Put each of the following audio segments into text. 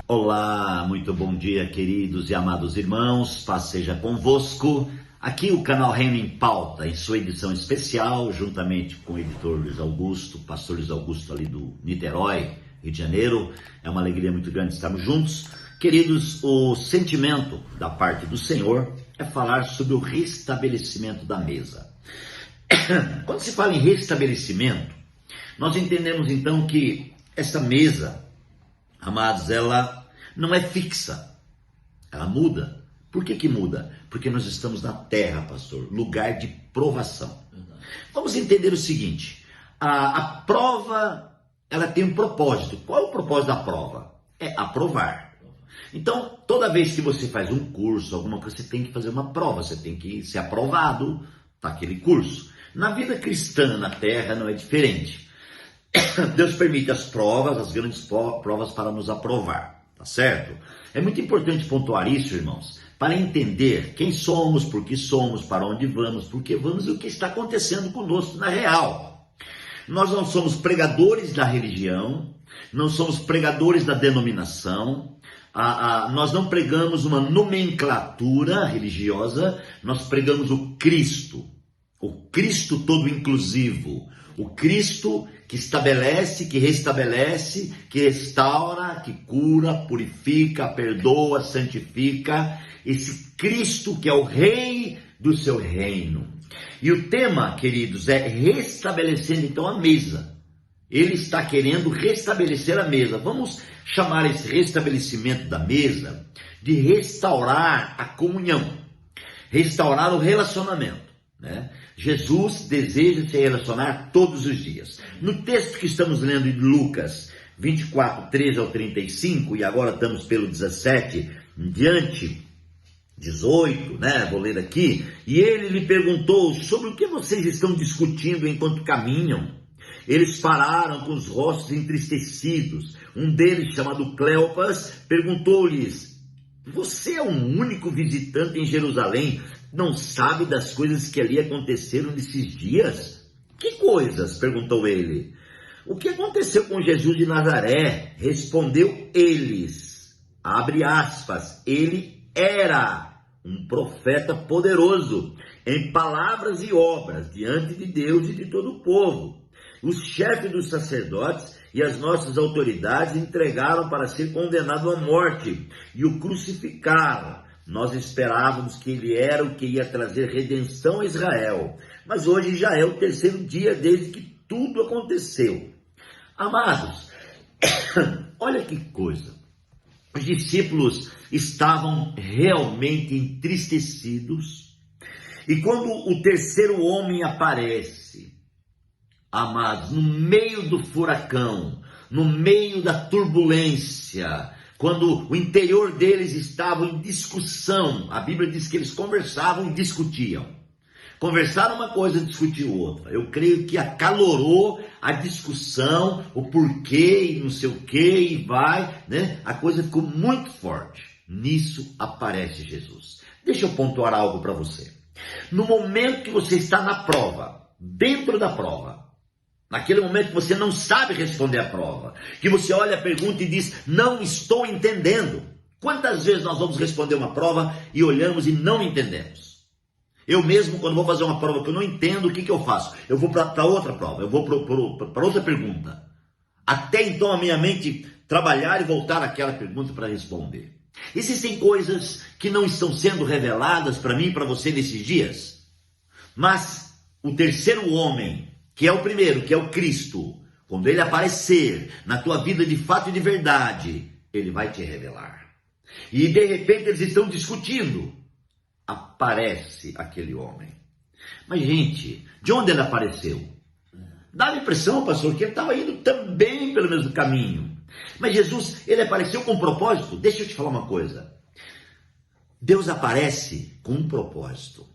Olá, muito bom dia, queridos e amados irmãos, paz seja convosco. Aqui o canal Reino em Pauta, em sua edição especial, juntamente com o editor Luiz Augusto, pastor Luiz Augusto ali do Niterói, Rio de Janeiro. É uma alegria muito grande estarmos juntos. Queridos, o sentimento da parte do Senhor é falar sobre o restabelecimento da mesa. Quando se fala em restabelecimento, nós entendemos então que essa mesa, amados, ela não é fixa, ela muda. Por que muda? Porque nós estamos na terra, pastor, lugar de provação. Vamos entender o seguinte, a prova, ela tem um propósito. Qual é o propósito da prova? É aprovar. Então, toda vez que você faz um curso, alguma coisa, você tem que fazer uma prova, você tem que ser aprovado naquele curso. Na vida cristã, na terra, não é diferente. Deus permite as provas, as grandes provas para nos aprovar, tá certo? É muito importante pontuar isso, irmãos, para entender quem somos, por que somos, para onde vamos, por que vamos e o que está acontecendo conosco na real. Nós não somos pregadores da religião, não somos pregadores da denominação, nós não pregamos uma nomenclatura religiosa, nós pregamos o Cristo todo inclusivo, o Cristo que estabelece, que restabelece, que restaura, que cura, purifica, perdoa, santifica, esse Cristo que é o Rei do seu reino. E o tema, queridos, é restabelecendo então a mesa. Ele está querendo restabelecer a mesa. Vamos chamar esse restabelecimento da mesa de restaurar a comunhão, restaurar o relacionamento, né? Jesus deseja se relacionar todos os dias. No texto que estamos lendo em Lucas 24, 13 ao 35, e agora estamos pelo 17 em diante, 18, né? Vou ler aqui. E ele lhe perguntou: sobre o que vocês estão discutindo enquanto caminham? Eles pararam com os rostos entristecidos. Um deles, chamado Cleopas, perguntou-lhes: você é o único visitante em Jerusalém? Não sabe das coisas que ali aconteceram nesses dias? Que coisas? Perguntou ele. O que aconteceu com Jesus de Nazaré? Respondeu eles. Abre aspas. Ele era um profeta poderoso em palavras e obras diante de Deus e de todo o povo. Os chefes dos sacerdotes e as nossas autoridades entregaram para ser condenado à morte e o crucificaram. Nós esperávamos que ele era o que ia trazer redenção a Israel, mas hoje já é o terceiro dia desde que tudo aconteceu. Amados, olha que coisa, os discípulos estavam realmente entristecidos, e quando o terceiro homem aparece, amados, no meio do furacão, no meio da turbulência, quando o interior deles estava em discussão, a Bíblia diz que eles conversavam e discutiam. Conversaram uma coisa e discutiam outra. Eu creio que acalorou a discussão, o porquê e não sei o que, e vai, né? A coisa ficou muito forte. Nisso aparece Jesus. Deixa eu pontuar algo para você. No momento que você está na prova, dentro da prova, naquele momento que você não sabe responder a prova, que você olha a pergunta e diz: não estou entendendo. Quantas vezes nós vamos responder uma prova e olhamos e não entendemos? Eu mesmo, quando vou fazer uma prova que eu não entendo, o que eu faço? Eu vou para outra prova, eu vou para outra pergunta. Até então a minha mente trabalhar e voltar àquela pergunta para responder. Existem coisas que não estão sendo reveladas para mim e para você nesses dias. Mas o terceiro homem, que é o primeiro, que é o Cristo, quando ele aparecer na tua vida de fato e de verdade, ele vai te revelar. E de repente eles estão discutindo. Aparece aquele homem. Mas gente, de onde ele apareceu? Dá a impressão, pastor, que ele estava indo também pelo mesmo caminho. Mas Jesus, ele apareceu com um propósito. Deixa eu te falar uma coisa. Deus aparece com um propósito.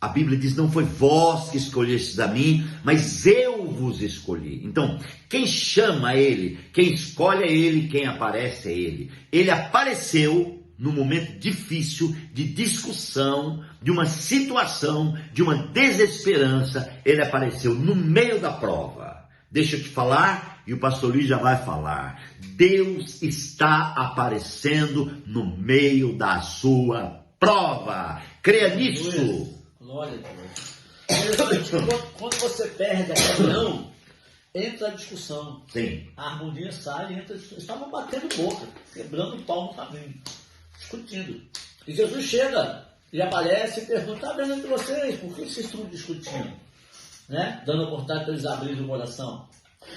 A Bíblia diz: não foi vós que escolhestes a mim, mas eu vos escolhi. Então, quem chama é ele, quem escolhe é ele, quem aparece é ele. Ele apareceu no momento difícil, de discussão, de uma situação, de uma desesperança. Ele apareceu no meio da prova. Deixa eu te falar, e o pastor Luiz já vai falar. Deus está aparecendo no meio da sua prova. Creia nisso. Glória a Deus. Quando você perde a comunhão, entra a discussão. Sim. A harmonia sai e entra a discussão. Eles estavam batendo boca, quebrando o pau no caminho, discutindo. E Jesus chega e aparece e pergunta: está vendo entre vocês? Por que vocês estão discutindo? Né? Dando oportunidade para eles abrirem o coração.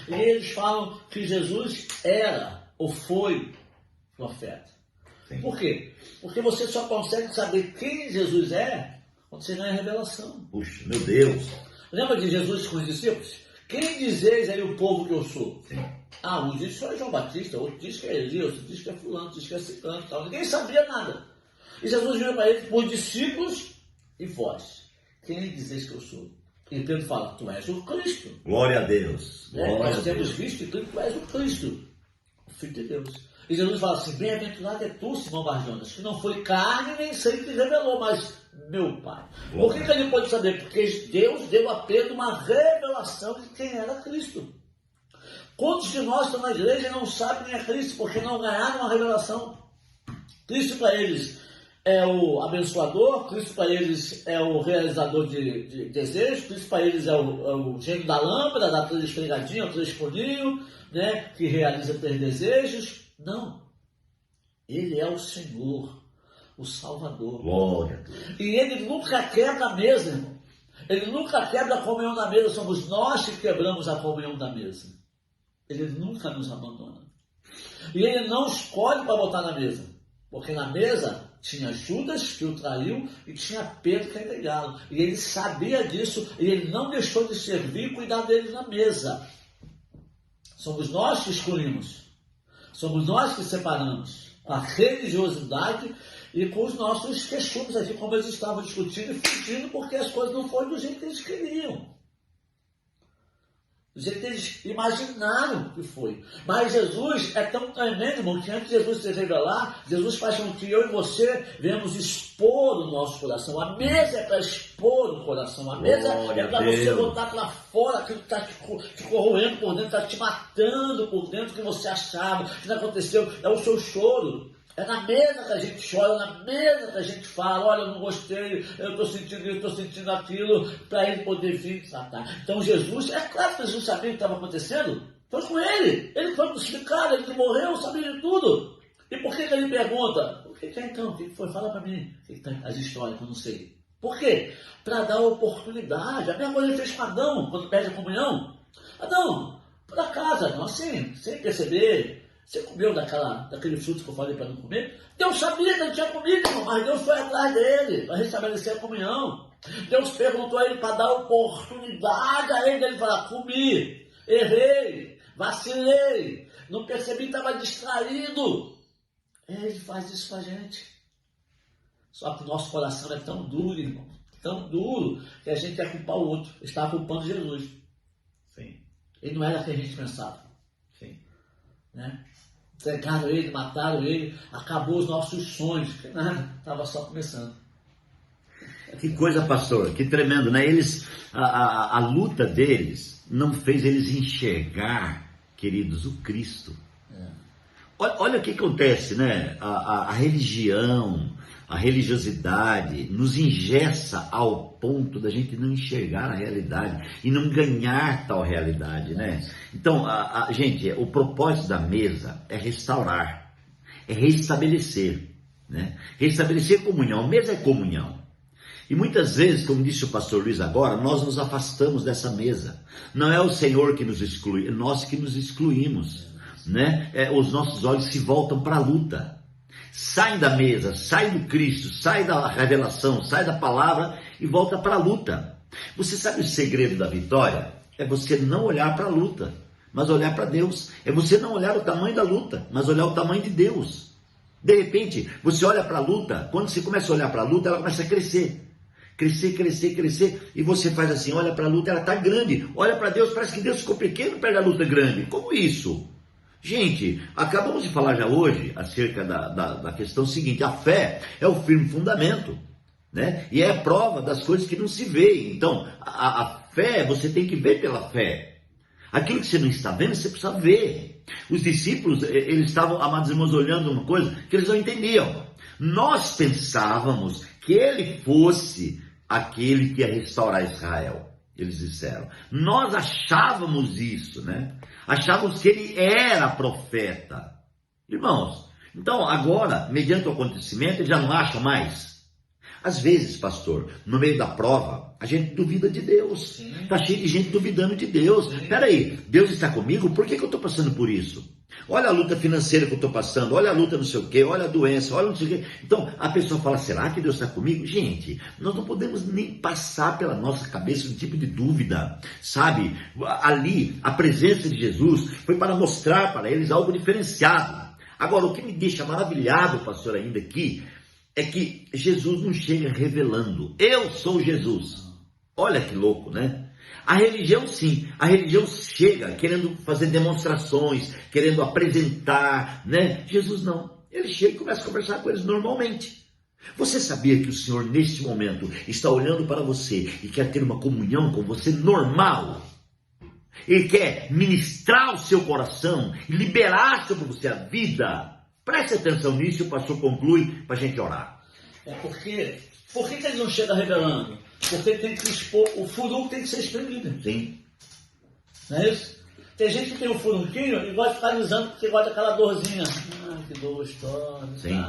E eles falam que Jesus era ou foi profeta. Sim. Por quê? Porque você só consegue saber quem Jesus é quando você ganha a revelação. Puxa, meu Deus. Lembra de Jesus com os discípulos? Quem dizeis aí o povo que eu sou? Sim. Um diz que é João Batista, outro diz que é Elias, outro diz que é fulano, outro diz que é ciclano e tal. Ninguém sabia nada. E Jesus veio para eles por discípulos e vós. Quem dizeis que eu sou? E Pedro fala: tu és o Cristo. Glória a Deus. Glória Nós a temos Deus. visto que tu és o Cristo, o Filho de Deus. E Jesus fala assim: bem-aventurado é tu, Simão Barjonas, que não foi carne nem sangue que revelou, mas meu Pai. Por que ele pode saber? Porque Deus deu a Pedro uma revelação de quem era Cristo. Quantos de nós estão na igreja e não sabem quem é Cristo, porque não ganharam uma revelação? Cristo para eles é o abençoador, Cristo para eles é o realizador de desejos, Cristo para eles é o gênio da lâmpada, da três esfregadinha, o três esponinho, né, que realiza três desejos. Não. Ele é o Senhor, o Salvador. Glória a Deus. E ele nunca quebra a mesa, irmão. Ele nunca quebra a comunhão da mesa, somos nós que quebramos a comunhão da mesa. Ele nunca nos abandona. E ele não escolhe para botar na mesa, porque na mesa tinha Judas, que o traiu, e tinha Pedro, que ia negá-lo. E ele sabia disso, e ele não deixou de servir e cuidar deles na mesa. Somos nós que escolhemos. Somos nós que separamos. Com a religiosidade e com os nossos queixumes aqui, como eles estavam discutindo e fugindo, porque as coisas não foram do jeito que eles queriam. Do jeito que eles imaginaram que foi. Mas Jesus é tão tremendo, irmão, que antes de Jesus se revelar, Jesus faz com que eu e você venhamos expor o nosso coração. A mesa é para expor o coração. A mesa é para você botar para fora aquilo que está te corroendo por dentro, está te matando por dentro, que você achava que não aconteceu. É o seu choro. É na mesa que a gente chora, é na mesa que a gente fala: olha, eu não gostei, eu estou sentindo isso, estou sentindo aquilo, para ele poder vir e tratar. Então Jesus, é claro que Jesus sabia o que estava acontecendo, foi com ele foi crucificado, ele que morreu, sabia de tudo. E por que ele pergunta? O que é então? O que foi? Fala para mim. O que está as histórias que eu não sei. Por quê? Para dar oportunidade. A mesma coisa ele fez com Adão, quando perde a comunhão. Adão, por acaso, não, assim, sem perceber. Você comeu daquele fruto que eu falei para não comer? Deus sabia que ele tinha comido, irmão, mas Deus foi atrás dele para restabelecer a comunhão. Deus perguntou a ele para dar oportunidade a ele, dele falar: comi, errei, vacilei, não percebi, estava distraído. Ele faz isso com a gente. Só que o nosso coração é tão duro, irmão, tão duro, que a gente quer culpar o outro. Está culpando Jesus. Sim. Ele não era o que a gente pensava. Sim. Né? Entregaram ele, mataram ele, acabou os nossos sonhos, que nada, estava só começando. Que coisa, pastor, que tremendo, né? Eles, a luta deles não fez eles enxergar, queridos, o Cristo. Olha o que acontece, né? A religião, a religiosidade nos engessa ao ponto da gente não enxergar a realidade e não ganhar tal realidade, né? Então, gente, o propósito da mesa é restaurar, é restabelecer, né? Restabelecer comunhão. A mesa é comunhão. E muitas vezes, como disse o pastor Luiz agora, nós nos afastamos dessa mesa. Não é o Senhor que nos exclui, é nós que nos excluímos, né? Os nossos olhos se voltam para a luta. Sai da mesa, sai do Cristo, sai da revelação, sai da palavra e volta para a luta. Você sabe o segredo da vitória? É você não olhar para a luta, mas olhar para Deus. É você não olhar o tamanho da luta, mas olhar o tamanho de Deus. De repente, você olha para a luta, quando você começa a olhar para a luta, ela começa a crescer. Crescer, crescer, crescer, e você faz assim, olha para a luta, ela está grande. Olha para Deus, parece que Deus ficou pequeno perto da luta grande. Como isso? Gente, acabamos de falar já hoje acerca da questão seguinte: a fé é o firme fundamento, né? E é a prova das coisas que não se veem. Então, a fé, você tem que ver pela fé. Aquilo que você não está vendo, você precisa ver. Os discípulos, eles estavam, amados irmãos, olhando uma coisa que eles não entendiam. Nós pensávamos que ele fosse aquele que ia restaurar Israel. Eles disseram. Nós achávamos isso, né? Achávamos que ele era profeta. Irmãos, então agora, mediante o acontecimento, eles já não acham mais. Às vezes, pastor, no meio da prova, a gente duvida de Deus. Está cheio de gente duvidando de Deus. Espera aí, Deus está comigo? Por que eu estou passando por isso? Olha a luta financeira que eu estou passando, olha a luta não sei o quê, olha a doença, olha não sei o quê. Então, a pessoa fala, será que Deus está comigo? Gente, nós não podemos nem passar pela nossa cabeça um tipo de dúvida, sabe? Ali, a presença de Jesus foi para mostrar para eles algo diferenciado. Agora, o que me deixa maravilhado, pastor, ainda aqui, é que Jesus não chega revelando, eu sou Jesus. Olha que louco, né? A religião sim, a religião chega querendo fazer demonstrações, querendo apresentar, né? Jesus não, ele chega e começa a conversar com eles normalmente. Você sabia que o Senhor neste momento está olhando para você e quer ter uma comunhão com você normal? Ele quer ministrar o seu coração, liberar sobre você a vida. Preste atenção nisso e o pastor conclui para a gente orar. Por que ele não chega revelando? Porque ele tem que expor, o furúnculo tem que ser exprimido. Sim. Não é isso? Tem gente que tem um furunquinho e gosta de ficar alisando porque gosta daquela dorzinha. Que dor gostosa. Sim.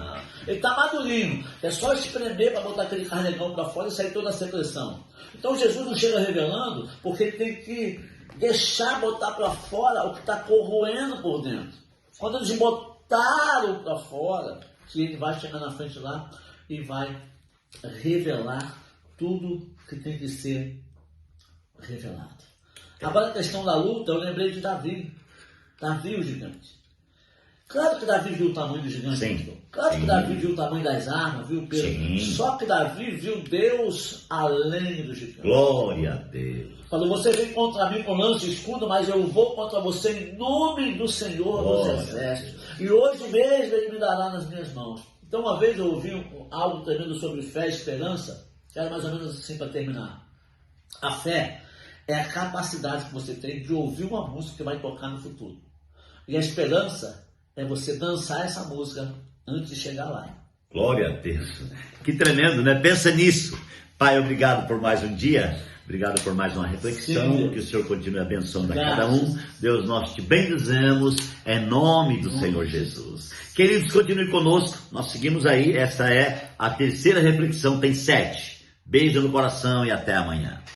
Ele está madurinho. É só espremer para botar aquele carnegão para fora e sair toda a secreção. Então Jesus não chega revelando porque ele tem que deixar botar para fora o que está corroendo por dentro. Quando eles botaram para fora, que ele vai chegar na frente lá e vai revelar tudo que tem que ser revelado. Agora a questão da luta, eu lembrei de Davi. Davi, o gigante. Claro que Davi viu o tamanho do gigante. Sim. Claro Sim. que Davi viu o tamanho das armas, viu o peso. Sim. Só que Davi viu Deus além do gigante. Glória a Deus. Falou, você vem contra mim com lança e escudo, mas eu vou contra você em nome do Senhor Glória dos Exércitos. E hoje mesmo ele me dará nas minhas mãos. Então uma vez eu ouvi algo tremendo sobre fé e esperança, que era mais ou menos assim para terminar. A fé é a capacidade que você tem de ouvir uma música que vai tocar no futuro. E a esperança é você dançar essa música antes de chegar lá. Glória a Deus. Que tremendo, né? Pensa nisso. Pai, obrigado por mais um dia. Obrigado por mais uma reflexão. Sim. Que o Senhor continue abençoando a cada um. Deus, nós te bendizemos. Em nome do Senhor Jesus. Queridos, continue conosco. Nós seguimos aí. Esta é a terceira reflexão. Tem 7. Beijo no coração e até amanhã.